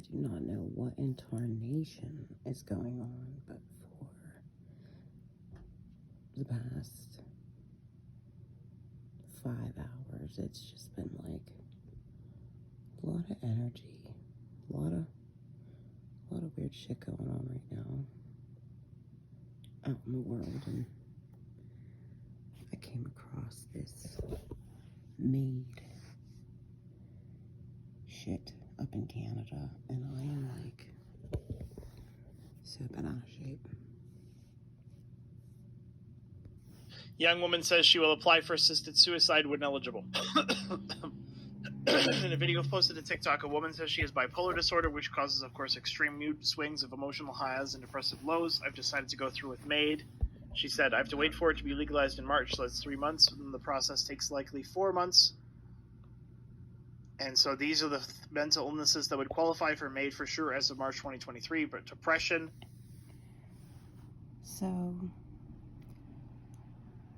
do not know what incarnation is going on, but for the past 5 hours, it's just been like a lot of energy, a lot of weird shit going on right now out in the world. And I came across this MAID shit up in Canada, and I am like so bent out of shape. Young woman says she will apply for assisted suicide when eligible. In a video posted to TikTok, a woman says she has bipolar disorder, which causes, of course, extreme mood swings of emotional highs and depressive lows. I've decided to go through with MAID. She said, I have to wait for it to be legalized in March, so that's 3 months, and the process takes likely 4 months. And so these are the mental illnesses that would qualify for MAID for sure as of March 2023, but depression. So,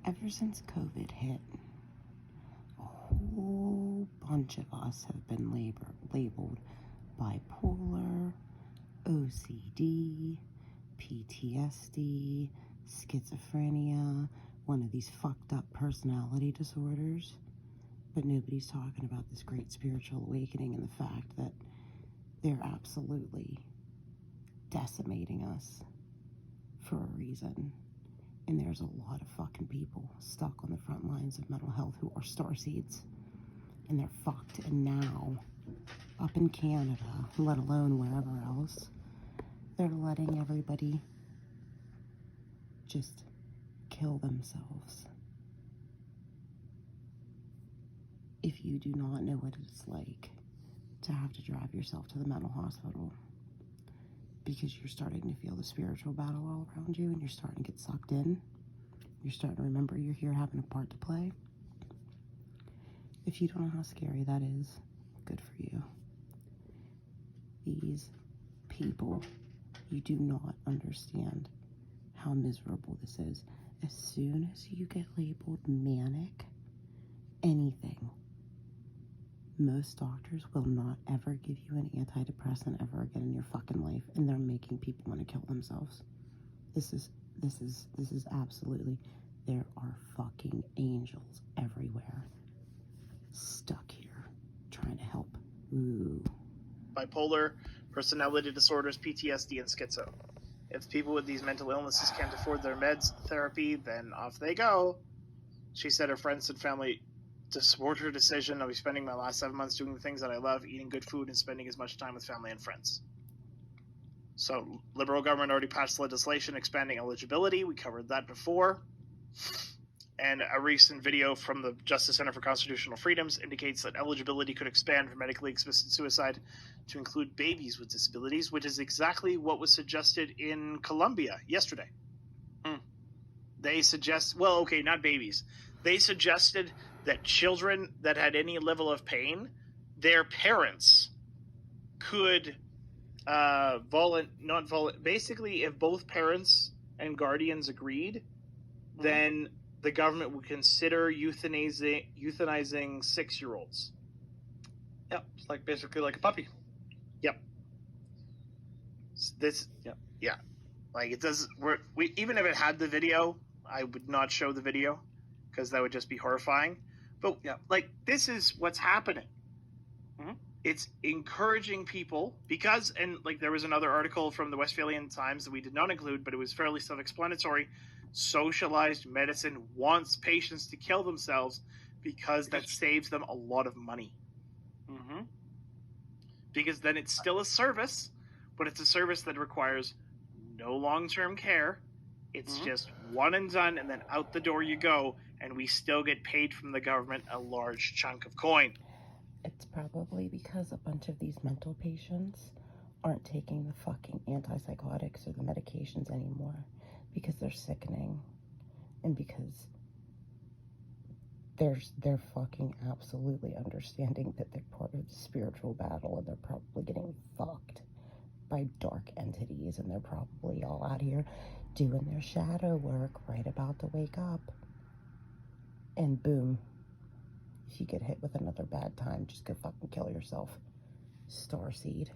ever since COVID hit, a whole bunch of us have been labeled bipolar, OCD, PTSD, schizophrenia, one of these fucked up personality disorders. But nobody's talking about this great spiritual awakening and the fact that they're absolutely decimating us for a reason. And there's a lot of fucking people stuck on the front lines of mental health who are starseeds. And they're fucked. And now, up in Canada, let alone wherever else, they're letting everybody just kill themselves. If you do not know what it's like to have to drive yourself to the mental hospital because you're starting to feel the spiritual battle all around you and you're starting to get sucked in, you're starting to remember you're here having a part to play. If you don't know how scary that is, good for you. These people, you do not understand how miserable this is. As soon as you get labeled manic, anything, most doctors will not ever give you an antidepressant ever again in your fucking life, and they're making people want to kill themselves. This is absolutely, there are fucking angels everywhere stuck here trying to help. Ooh. Bipolar, personality disorders, PTSD, and schizo. If people with these mental illnesses can't afford their meds, therapy, then off they go. She said her friends and family to support her decision. I'll be spending my last 7 months doing the things that I love, eating good food, and spending as much time with family and friends. So, Liberal government already passed legislation expanding eligibility. We covered that before. And a recent video from the Justice Center for Constitutional Freedoms indicates that eligibility could expand for medically assisted suicide to include babies with disabilities, which is exactly what was suggested in Colombia yesterday. They suggest, well, okay, not babies. They suggested that children that had any level of pain, their parents could basically, if both parents and guardians agreed, then the government would consider euthanizing 6-year-olds. Yep, it's like basically like a puppy. Yep. Yeah. Like it does. Even if it had the video, I would not show the video because that would just be horrifying. But like this is what's happening. It's encouraging people because, and like there was another article from the Westphalian Times that we did not include, but it was fairly self-explanatory. Socialized medicine wants patients to kill themselves because that saves them a lot of money. Because then it's still a service, but it's a service that requires no long-term care. It's just one and done, and then out the door you go, and we still get paid from the government a large chunk of coin. It's probably because a bunch of these mental patients aren't taking the fucking antipsychotics or the medications anymore because they're sickening and because they're fucking absolutely understanding that they're part of the spiritual battle and they're probably getting fucked by dark entities and they're probably all out here doing their shadow work, right about to wake up. And boom, if you get hit with another bad time, just go fucking kill yourself. Starseed.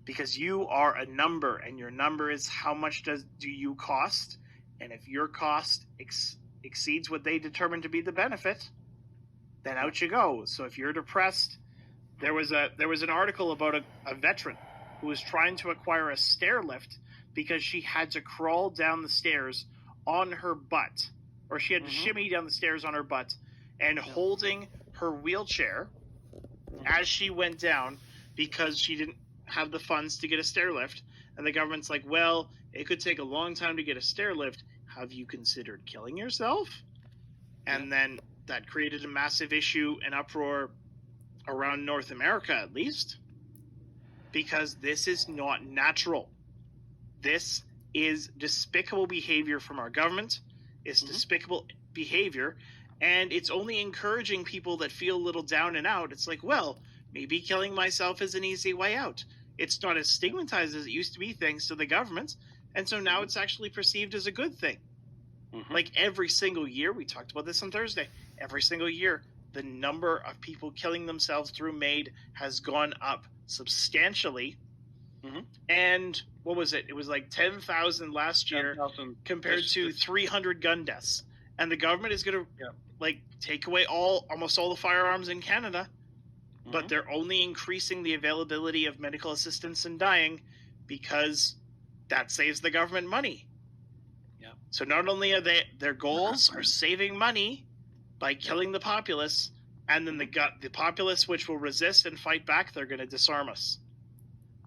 because you are a number, and your number is how much do you cost, and if your cost exceeds what they determine to be the benefit, then out you go. So if you're depressed, there was an article about a veteran who was trying to acquire a stair lift because she had to crawl down the stairs on her butt, or she had to shimmy down the stairs on her butt, and holding her wheelchair as she went down because she didn't have the funds to get a stair lift. And the government's like, well, it could take a long time to get a stair lift. Have you considered killing yourself? And then that created a massive issue and uproar around North America, at least, because this is not natural. This is despicable behavior from our government. It's despicable behavior, and it's only encouraging people that feel a little down and out. It's like, well, maybe killing myself is an easy way out. It's not as stigmatized as it used to be thanks to the government, and so now it's actually perceived as a good thing. Like every single year, we talked about this on Thursday, every single year, the number of people killing themselves through MAID has gone up substantially. And what was it? It was like 10,000 last year 10,000 compared to 300 gun deaths. And the government is going to like take away almost all the firearms in Canada, but they're only increasing the availability of medical assistance in dying because that saves the government money. So not only are their goals are saving money by killing the populace, and then the populace which will resist and fight back, they're going to disarm us.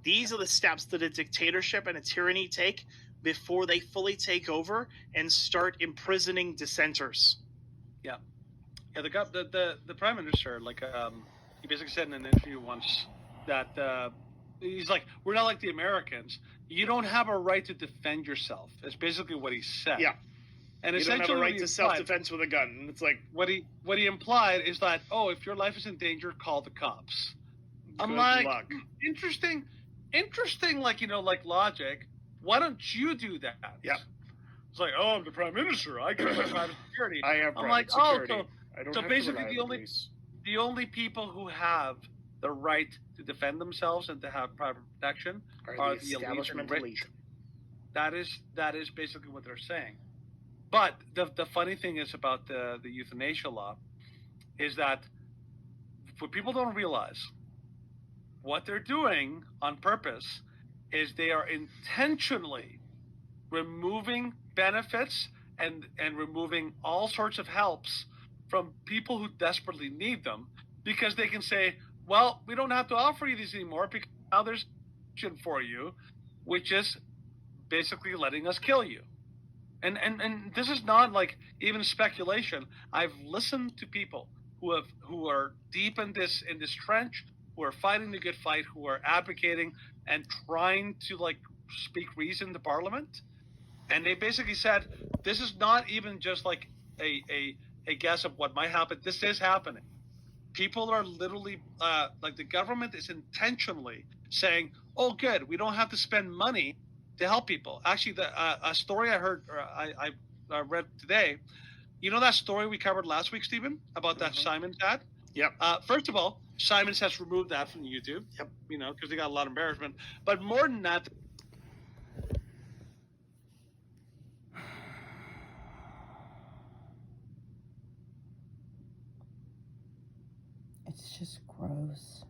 These are the steps that a dictatorship and a tyranny take before they fully take over and start imprisoning dissenters. The prime minister, he basically said in an interview once that he's like, we're not like the Americans. You don't have a right to defend yourself. That's basically what he said. And you don't have a essentially right to self-defense with a gun. And it's like what he implied is that, oh, if your life is in danger, call the cops. I'm good like, luck. interesting, like logic. Why don't you do that? It's like, oh, I'm the prime minister. I get my private security. I have private like, security. Oh, I don't so have basically to rely on the police. the only people who have the right to defend themselves and to have private protection are the establishment elite. That is basically what they're saying. But the funny thing is about the euthanasia law is that what people don't realize, what they're doing on purpose is they are intentionally removing benefits and removing all sorts of helps from people who desperately need them, because they can say, well, we don't have to offer you these anymore because now there's option for you, which is basically letting us kill you. And this is not like even speculation. I've listened to people who are deep in this trench, who are fighting the good fight, who are advocating and trying to like speak reason to Parliament, and they basically said this is not even just like a guess of what might happen. This is happening. People are literally like the government is intentionally saying, "Oh, good, we don't have to spend money to help people." Actually, a story I heard, or I read today. You know that story we covered last week, Stephen, about that Simon's ad? Yep. First of all, Simon's has removed that from YouTube. Yep. Because they got a lot of embarrassment. But more than that. It's just gross.